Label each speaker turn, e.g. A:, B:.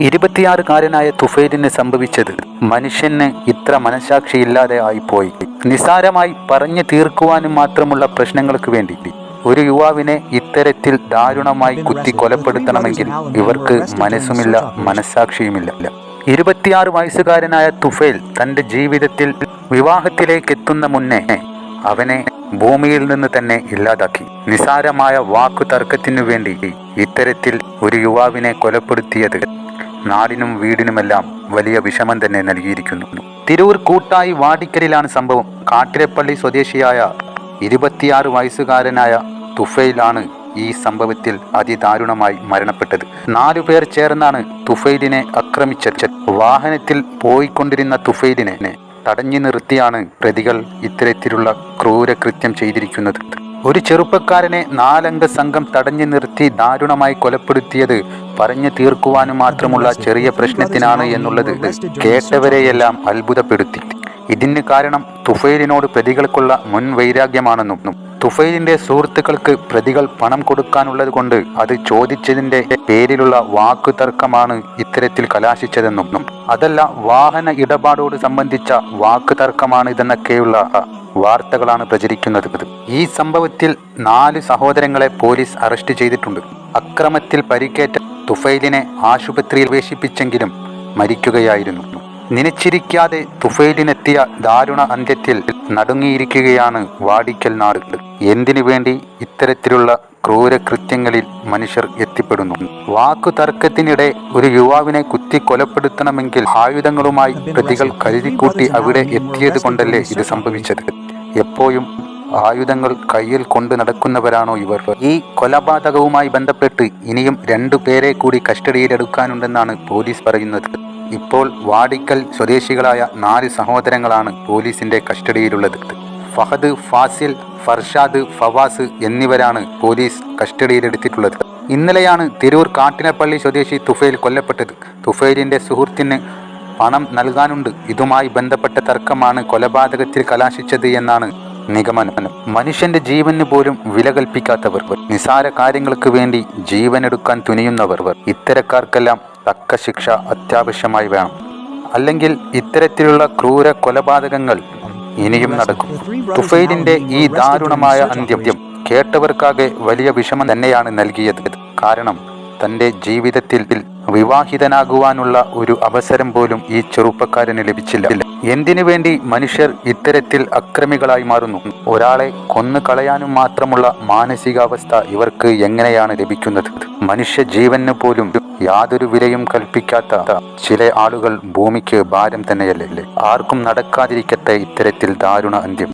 A: 26-കാരനായ തുഫൈലിന് സംഭവിച്ചത് മനുഷ്യന് ഇത്ര മനസാക്ഷിയില്ലാതെ ആയിപ്പോയി. നിസാരമായി പറഞ്ഞു തീർക്കുവാനും മാത്രമുള്ള പ്രശ്നങ്ങൾക്ക് വേണ്ടി ഒരു യുവാവിനെ ഇത്തരത്തിൽ ദാരുണമായി കുത്തി കൊലപ്പെടുത്തണമെങ്കിൽ ഇവർക്ക് മനസ്സുമില്ല, മനസാക്ഷിയുമില്ല. 26 വയസ്സുകാരനായ തുഫൈൽ തൻ്റെ ജീവിതത്തിൽ വിവാഹത്തിലേക്കെത്തുന്ന മുന്നേ അവനെ ഭൂമിയിൽ നിന്ന് തന്നെ ഇല്ലാതാക്കി. നിസാരമായ വാക്കു തർക്കത്തിനു വേണ്ടി ഇത്തരത്തിൽ ഒരു യുവാവിനെ കൊലപ്പെടുത്തിയത് നാടിനും വീടിനുമെല്ലാം വലിയ വിഷമം തന്നെ നൽകിയിരിക്കുന്നു. തിരൂർ കൂട്ടായി വാടിക്കലിലാണ് സംഭവം. കാട്ടിരപ്പള്ളി സ്വദേശിയായ 26 വയസ്സുകാരനായ തുഫൈലാണ് ഈ സംഭവത്തിൽ അതിദാരുണമായി മരണപ്പെട്ടത്. 4 പേർ ചേർന്നാണ് തുഫൈലിനെ ആക്രമിച്ചത്. വാഹനത്തിൽ പോയിക്കൊണ്ടിരുന്ന തുഫൈലിനെ തടഞ്ഞു നിർത്തിയാണ് പ്രതികൾ ഇത്തരത്തിലുള്ള ക്രൂരകൃത്യം ചെയ്തിരിക്കുന്നത്. ഒരു ചെറുപ്പക്കാരനെ 4 അംഗ സംഘം തടഞ്ഞു നിർത്തി ദാരുണമായി കൊലപ്പെടുത്തിയത് പറഞ്ഞു തീർക്കുവാനും മാത്രമുള്ള ചെറിയ പ്രശ്നത്തിനാണ് എന്നുള്ളത് കേട്ടവരെയെല്ലാം അത്ഭുതപ്പെടുത്തി. ഇതിന് കാരണം തുഫൈലിനോട് പ്രതികൾക്കുള്ള മുൻ വൈരാഗ്യമാണെന്നും തുഫൈലിന്റെ സുഹൃത്തുക്കൾക്ക് പ്രതികൾ പണം കൊടുക്കാനുള്ളത് കൊണ്ട് അത് ചോദിച്ചതിന്റെ പേരിലുള്ള വാക്കുതർക്കമാണ് ഇത്തരത്തിൽ കലാശിച്ചതെന്നും അതല്ല വാഹന ഇടപാടോട് സംബന്ധിച്ച വാക്കുതർക്കമാണ് ഇതെന്നൊക്കെയുള്ള വാർത്തകളാണ് പ്രചരിക്കുന്നത്. ഈ സംഭവത്തിൽ 4 സഹോദരങ്ങളെ പോലീസ് അറസ്റ്റ് ചെയ്തിട്ടുണ്ട്. അക്രമത്തിൽ പരിക്കേറ്റ തുഫൈലിനെ ആശുപത്രിയിൽ പ്രവേശിപ്പിച്ചെങ്കിലും മരിക്കുകയായിരുന്നു. നനച്ചിരിക്കാതെ തുഫൈലിനെത്തിയ ദാരുണ അന്ത്യത്തിൽ നടുങ്ങിയിരിക്കുകയാണ് വാടിക്കൽ നാട്. എന്തിനു വേണ്ടി ഇത്തരത്തിലുള്ള ക്രൂരകൃത്യങ്ങളിൽ മനുഷ്യർ എത്തിപ്പെടുന്നു? വാക്കു തർക്കത്തിനിടെ ഒരു യുവാവിനെ കുത്തി കൊലപ്പെടുത്തണമെങ്കിൽ ആയുധങ്ങളുമായി പ്രതികൾ കരുതിക്കൂട്ടി അവിടെ എത്തിയത് കൊണ്ടല്ലേ ഇത് സംഭവിച്ചത്? എപ്പോഴും ആയുധങ്ങൾ കയ്യിൽ കൊണ്ട് നടക്കുന്നവരാണോ ഇവർ? ഈ കൊലപാതകവുമായി ബന്ധപ്പെട്ട് ഇനിയും 2 പേരെ കൂടി കസ്റ്റഡിയിലെടുക്കാനുണ്ടെന്നാണ് പോലീസ് പറയുന്നത്. ഇപ്പോൾ വാടിക്കൽ സ്വദേശികളായ 4 സഹോദരങ്ങളാണ് പോലീസിന്റെ കസ്റ്റഡിയിലുള്ളത്. ഫഹദ്, ഫാസിൽ, ഫർഷാദ്, ഫവാസ് എന്നിവരാണ് പോലീസ് കസ്റ്റഡിയിലെടുത്തിട്ടുള്ളത്. ഇന്നലെയാണ് തിരൂർ കാട്ടിനപ്പള്ളി സ്വദേശി തുഫൈൽ കൊല്ലപ്പെട്ടത്. തുഫൈലിന്റെ സുഹൃത്തിന് പണം നൽകാനുണ്ട്. ഇതുമായി ബന്ധപ്പെട്ട തർക്കമാണ് കൊലപാതകത്തിൽ കലാശിച്ചത് എന്നാണ് നിഗമനം. മനുഷ്യന്റെ ജീവന് പോലും വില കൽപ്പിക്കാത്തവർ, നിസാര കാര്യങ്ങൾക്ക് വേണ്ടി ജീവനെടുക്കാൻ തുനിയുന്നവർ, ഇത്തരക്കാർക്കെല്ലാം തക്ക ശിക്ഷ അത്യാവശ്യമായി വേണം. അല്ലെങ്കിൽ ഇത്തരത്തിലുള്ള ക്രൂര കൊലപാതകങ്ങൾ ഇനിയും നടക്കും. തുഫൈലിന്റെ ഈ ദാരുണമായ അന്ത്യം കേട്ടവർക്കാകെ വലിയ വിഷമം തന്നെയാണ് നൽകിയത്. കാരണം തൻ്റെ ജീവിതത്തിൽ വിവാഹിതനാകുവാനുള്ള ഒരു അവസരം പോലും ഈ ചെറുപ്പക്കാരന് ലഭിച്ചില്ല. എന്തിനു വേണ്ടി മനുഷ്യർ ഇത്തരത്തിൽ അക്രമികളായി മാറുന്നു? ഒരാളെ കൊന്നു കളയാനും മാത്രമുള്ള മാനസികാവസ്ഥ ഇവർക്ക് എങ്ങനെയാണ് ലഭിക്കുന്നത്? മനുഷ്യ ജീവന് പോലും യാതൊരു വിലയും കൽപ്പിക്കാത്ത ചില ആളുകൾ ഭൂമിക്ക് ഭാരം തന്നെയല്ലേ? ആർക്കും നടക്കാതിരിക്കട്ടെ ഇത്തരത്തിൽ ദാരുണ അന്ത്യം.